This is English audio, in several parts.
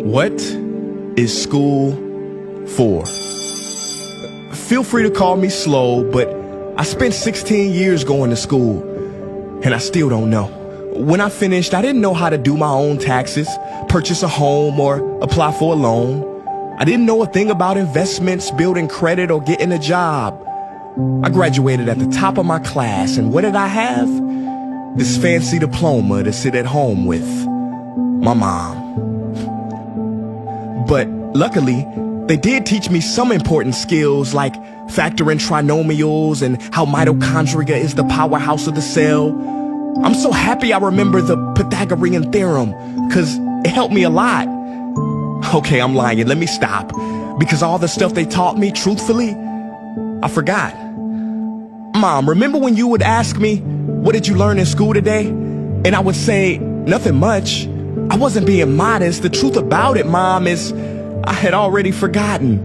What is school for? Feel free to call me slow, but I spent 16 years going to school, and I still don't know. When I finished, I didn't know how to do my own taxes, purchase a home, or apply for a loan. I didn't know a thing about investments, building credit, or getting a job. I graduated at the top of my class, and what did I have? This fancy diploma to sit at home with my mom. But luckily, they did teach me some important skills like factoring trinomials and how mitochondria is the powerhouse of the cell. I'm so happy I remember the Pythagorean theorem, cause it helped me a lot. Okay, I'm lying, let me stop. Because all the stuff they taught me, truthfully, I forgot. Mom, remember when you would ask me, what did you learn in school today? And I would say, nothing much. I wasn't being modest. The truth about it, Mom, is I had already forgotten.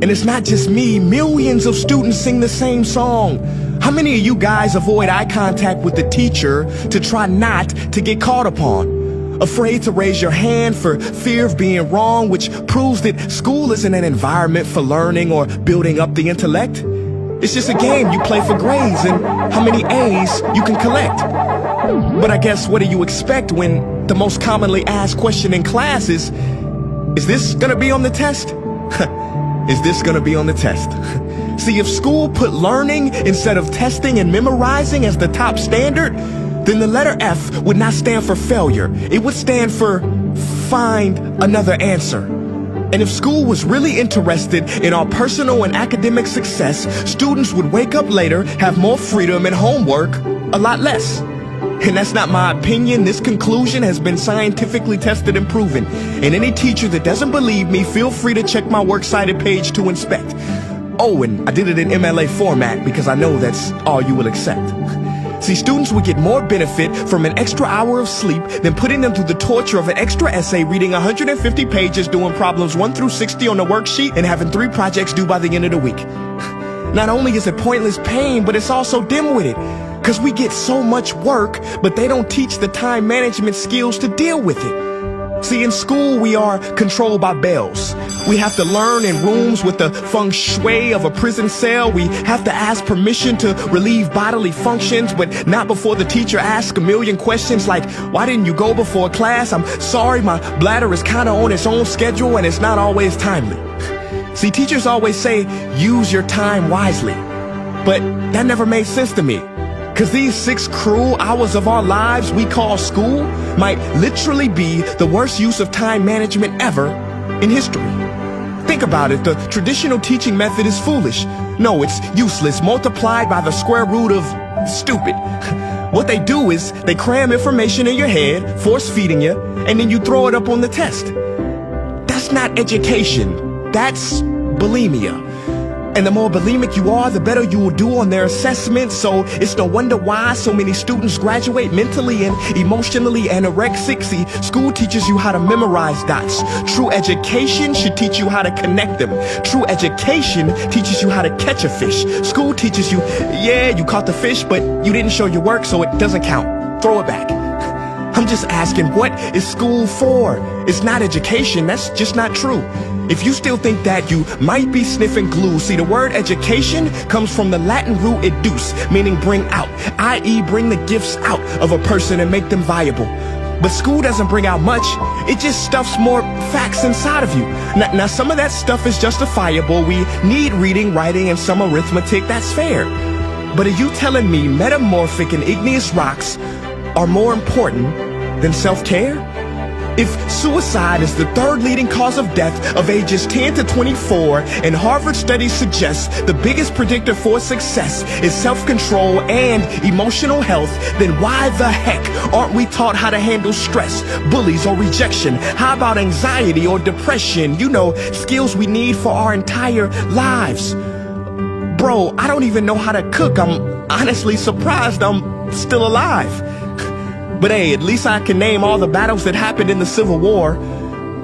And it's not just me. Millions of students sing the same song. How many of you guys avoid eye contact with the teacher to try not to get caught upon? Afraid to raise your hand for fear of being wrong, which proves that school isn't an environment for learning or building up the intellect. It's just a game you play for grades and how many A's you can collect. But I guess what do you expect when the most commonly asked question in class is this gonna be on the test? Is this gonna be on the test? See, if school put learning instead of testing and memorizing as the top standard, then the letter F would not stand for failure. It would stand for find another answer. And if school was really interested in our personal and academic success, students would wake up later, have more freedom and homework, a lot less. And that's not my opinion. This conclusion has been scientifically tested and proven. And any teacher that doesn't believe me, feel free to check my works cited page to inspect. Oh, and I did it in MLA format because I know that's all you will accept. See, students would get more benefit from an extra hour of sleep than putting them through the torture of an extra essay, reading 150 pages, doing problems 1 through 60 on the worksheet, and having 3 projects due by the end of the week. Not only is it pointless pain, but it's also dim-witted. Because we get so much work, but they don't teach the time management skills to deal with it. See, in school, we are controlled by bells. We have to learn in rooms with the feng shui of a prison cell. We have to ask permission to relieve bodily functions, but not before the teacher asks a million questions like, why didn't you go before class? I'm sorry, my bladder is kind of on its own schedule and it's not always timely. See, teachers always say, use your time wisely. But that never made sense to me. Cause these 6 cruel hours of our lives we call school might literally be the worst use of time management ever in history. Think about it, the traditional teaching method is foolish. No, it's useless, multiplied by the square root of stupid. What they do is they cram information in your head, force feeding you, and then you throw it up on the test. That's not education, that's bulimia. And the more bulimic you are, the better you will do on their assessments. So it's no wonder why so many students graduate mentally and emotionally anorexic. See, school teaches you how to memorize dots. True education should teach you how to connect them. True education teaches you how to catch a fish. School teaches you, yeah, you caught the fish, but you didn't show your work, so it doesn't count. Throw it back. I'm just asking, what is school for? It's not education, that's just not true. If you still think that, you might be sniffing glue. See, the word education comes from the Latin root educe, meaning bring out, i.e. bring the gifts out of a person and make them viable. But school doesn't bring out much, it just stuffs more facts inside of you. Now some of that stuff is justifiable. We need reading, writing, and some arithmetic, that's fair. But are you telling me metamorphic and igneous rocks are more important than self-care? If suicide is the 3rd leading cause of death of ages 10 to 24, and Harvard studies suggest the biggest predictor for success is self-control and emotional health, then why the heck aren't we taught how to handle stress, bullies, or rejection? How about anxiety or depression? You know, skills we need for our entire lives. Bro, I don't even know how to cook. I'm honestly surprised I'm still alive. But hey, at least I can name all the battles that happened in the Civil War.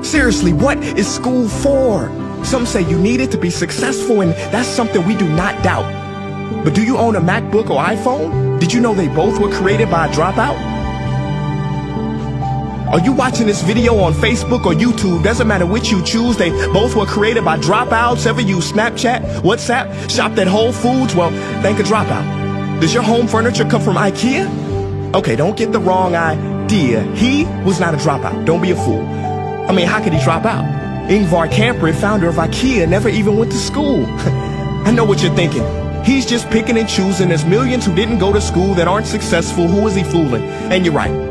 Seriously, what is school for? Some say you need it to be successful, and that's something we do not doubt. But do you own a MacBook or iPhone? Did you know they both were created by a dropout? Are you watching this video on Facebook or YouTube? Doesn't matter which you choose. They both were created by dropouts. Ever use Snapchat, WhatsApp, shopped at Whole Foods? Well, thank a dropout. Does your home furniture come from IKEA? Okay, don't get the wrong idea. He was not a dropout. Don't be a fool. I mean, how could he drop out? Ingvar Kamprad, founder of IKEA, never even went to school. I know what you're thinking. He's just picking and choosing. There's millions who didn't go to school that aren't successful. Who is he fooling? And you're right.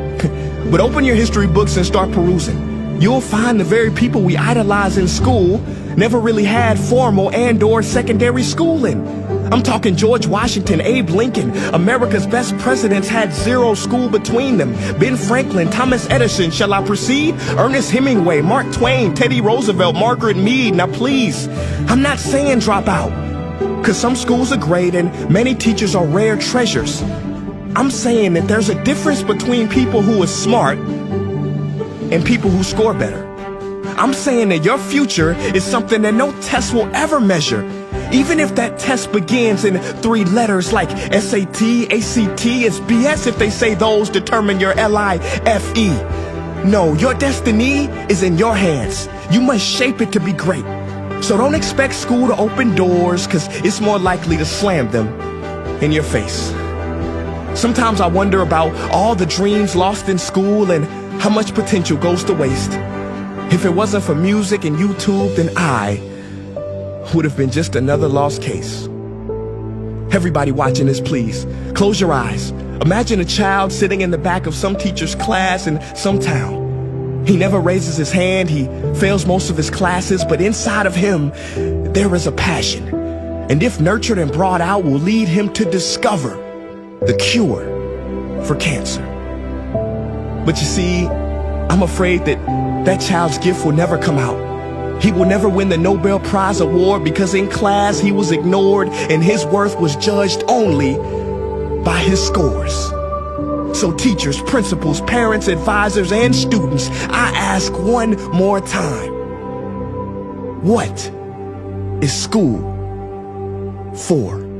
But open your history books and start perusing. You'll find the very people we idolize in school never really had formal and/or secondary schooling. I'm talking George Washington, Abe Lincoln. America's best presidents had zero school between them. Ben Franklin, Thomas Edison, shall I proceed? Ernest Hemingway, Mark Twain, Teddy Roosevelt, Margaret Mead. Now please, I'm not saying drop out, because some schools are great and many teachers are rare treasures. I'm saying that there's a difference between people who are smart and people who score better. I'm saying that your future is something that no test will ever measure. Even if that test begins in 3 letters like SAT, ACT, it's BS if they say those determine your LIFE. No, your destiny is in your hands. You must shape it to be great. So don't expect school to open doors, because it's more likely to slam them in your face. Sometimes I wonder about all the dreams lost in school and how much potential goes to waste. If it wasn't for music and YouTube, then I would have been just another lost case. Everybody watching this, please, close your eyes. Imagine a child sitting in the back of some teacher's class in some town. He never raises his hand, he fails most of his classes, but inside of him, there is a passion. And if nurtured and brought out, will lead him to discover the cure for cancer. But you see, I'm afraid that that child's gift will never come out. He will never win the Nobel Prize award because in class he was ignored and his worth was judged only by his scores. So teachers, principals, parents, advisors, and students, I ask one more time, what is school for?